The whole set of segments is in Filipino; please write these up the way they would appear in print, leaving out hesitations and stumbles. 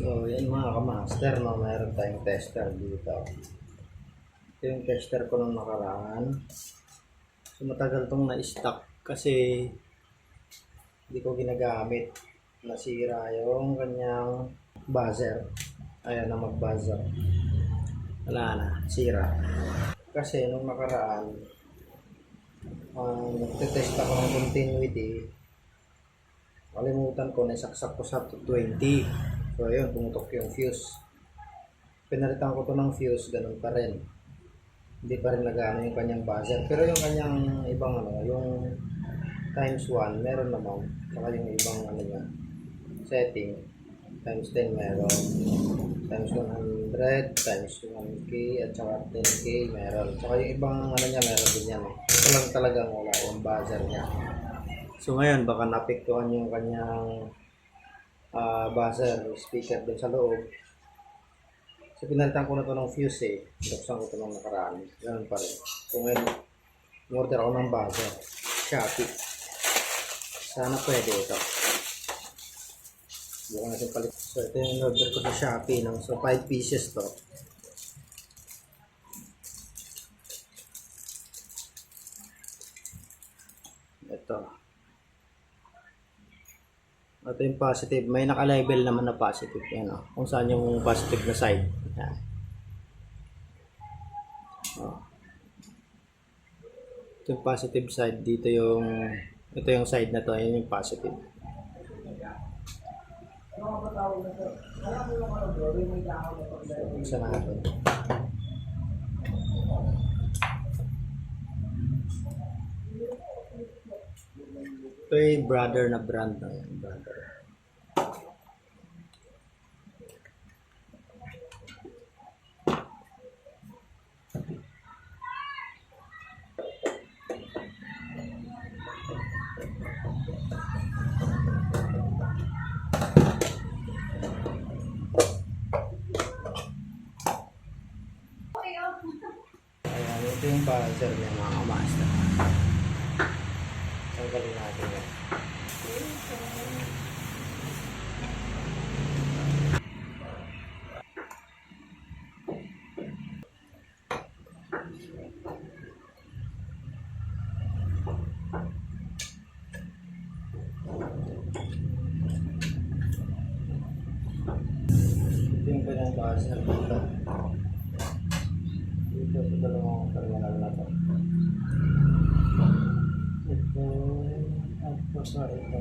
So, yan mga kamaster, no? Mayroon tayong tester dito. Ito yung tester ko nung nakaraan. So, matagal tong na-stock kasi hindi ko ginagamit. Nasira yung kanyang buzzer. Ayan na mag-buzzer. Wala na, sira. Kasi nung nakaraan, nagtitest ako ng continuity. Kalimutan ko, nasaksak ko sa 20. So, ayun, pumutok yung fuse. Pinalitan ko to ng fuse, ganun pa rin. Hindi pa rin nagano yung kanyang buzzer. Pero yung kanyang ibang yung times 1, meron naman. Saka yung ibang setting, times 10 meron. Times 100, times 1K, at saka 10K meron. Saka yung ibang meron din yan. Ito lang talagang wala yung buzzer niya. So ngayon, baka napiktuhan yung kanyang buzzer speaker dun sa loob. So pinalitan ko na to ng fuse eh. Buksan ko to ng nakaraan. Ganun pa rin. So ngayon, order ako ng buzzer. Shopee. Sana pwede ito. Bukan natin palit. So ito yung order ko sa Shopee. So 5 pieces to. Ito. Ito yung positive. May naka-label naman na positive. Yan, oh. Kung saan yung positive na side. Yan. Oh. Ito yung positive side. Ito yung side na to. Yan yung positive. Isa natin. Ito yung brother na brand na yan. Brother. Ayan, ito yung buzzer niya mga master. Tanggalin natin yan. Ito yung kanyang buzzer dito. Dito sa dalawang terminal na to. Ito at sa ito.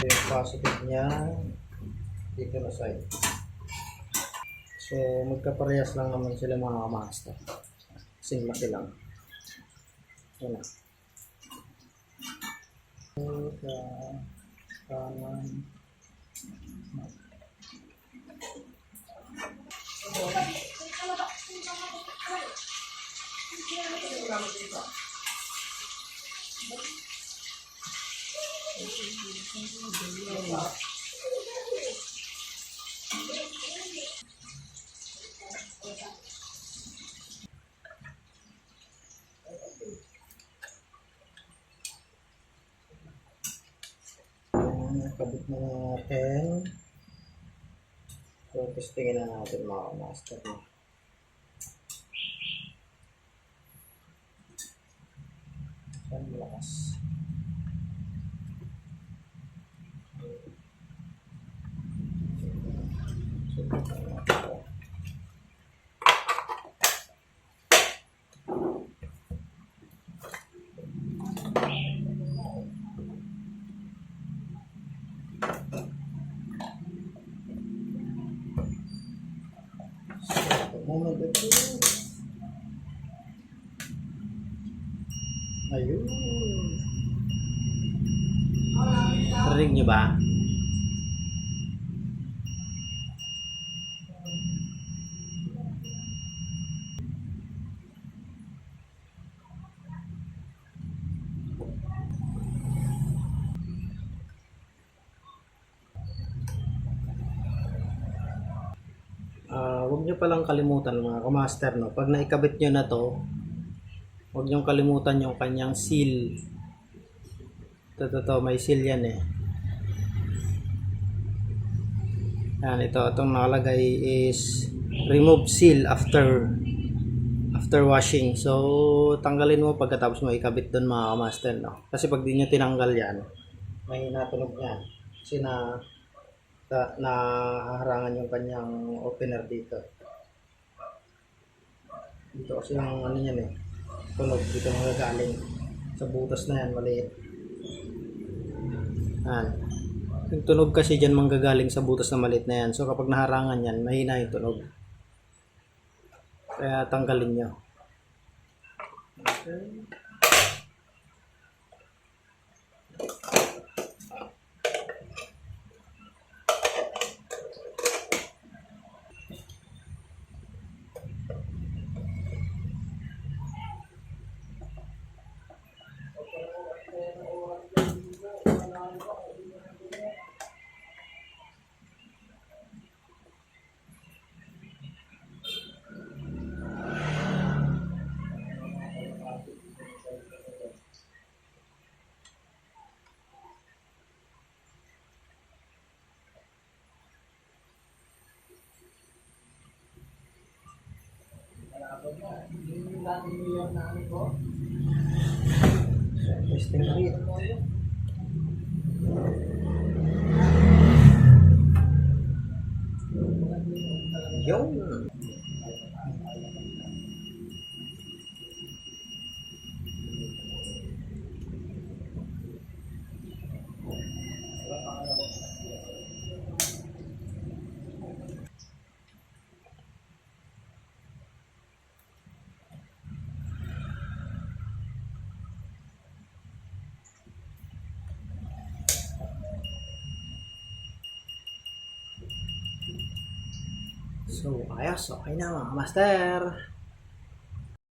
Ito yung positive niya dito na side. So magkaparehas lang naman sila mga master. Kasing laki lang. Yan na. Sa kanan. Kabit na natin. So, testingin na natin mga master. Saan malakas? So, moment ito. Ayun. Ring nyo ba? nyo palang kalimutan mga kamaster, no? Pag naikabit nyo na to, huwag nyo kalimutan yung kanyang seal. Ito, may seal yan eh. Yan, itong nakalagay is remove seal after washing. So, tanggalin mo pagkatapos mo ikabit doon mga kamaster, no? Kasi pag di nyo tinanggal yan, may natunog yan. Kasi naharangan yung kanyang opener dito. Dito kasi yung ano yan eh. Tunog dito magagaling. Sa butas na yan, maliit. Yan. Yung tunog kasi dyan manggagaling sa butas na maliit na yan. So kapag naharangan yan, mahina yung tunog. Kaya tanggalin nyo. Okay. Testing ulit. Yun. So, ayos. Okay na mga master.